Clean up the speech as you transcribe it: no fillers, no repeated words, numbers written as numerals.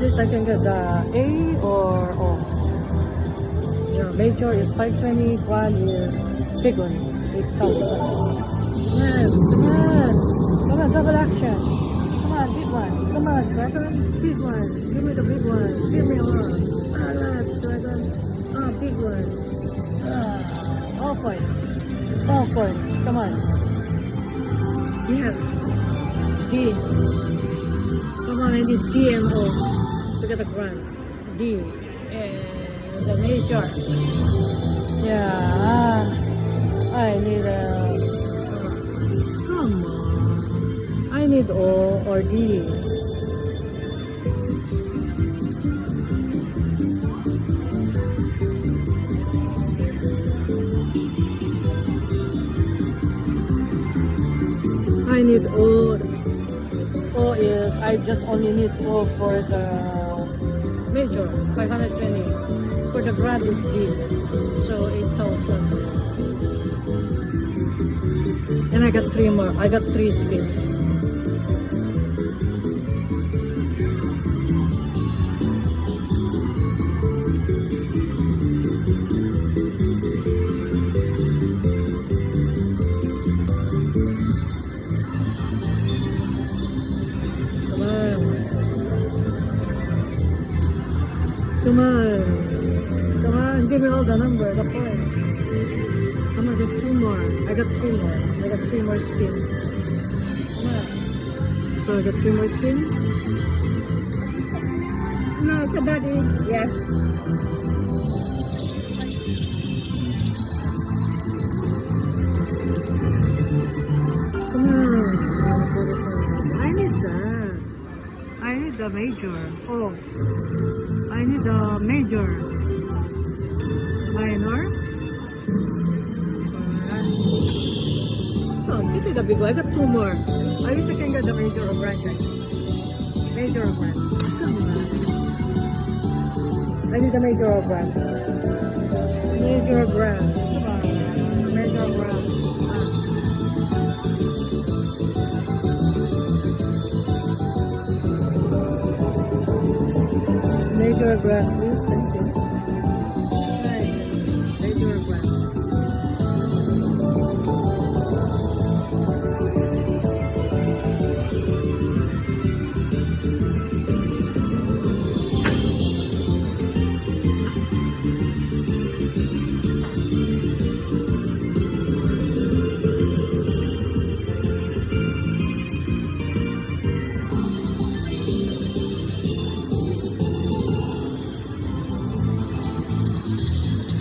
least I can get the A or O. Yeah, major is 520, grand is big one, 8,000. Come on, come on, double action. Come on, big one. Come on, dragon, big one. Give me the big one. Give me one. Dragon. Big one. All points. All points. Come on. Yes. D. Come on, I need D and O to get the grand. D. And the major. Yeah. I need a... Come on. I need O or D. I need O. O is, I just only need O for the major, 520. For the grand is D, so 8,000. And I got 3 more. I got 3 spins. Come on. Come on, give me all the number, the points. Come on, just 2 more. I got 3 more. I got 3 more spins. Come on. So I got 3 more spins. No, somebody, yeah. Come on. I need that. I need the major. Oh. I need the major. Minor. Oh, give me the big one. I got 2 more. I wish I can get the major of grand, guys. Major of grand. Come on. I need the major of grand. Major of grand. Come on. Major of grand. Major of grand, please.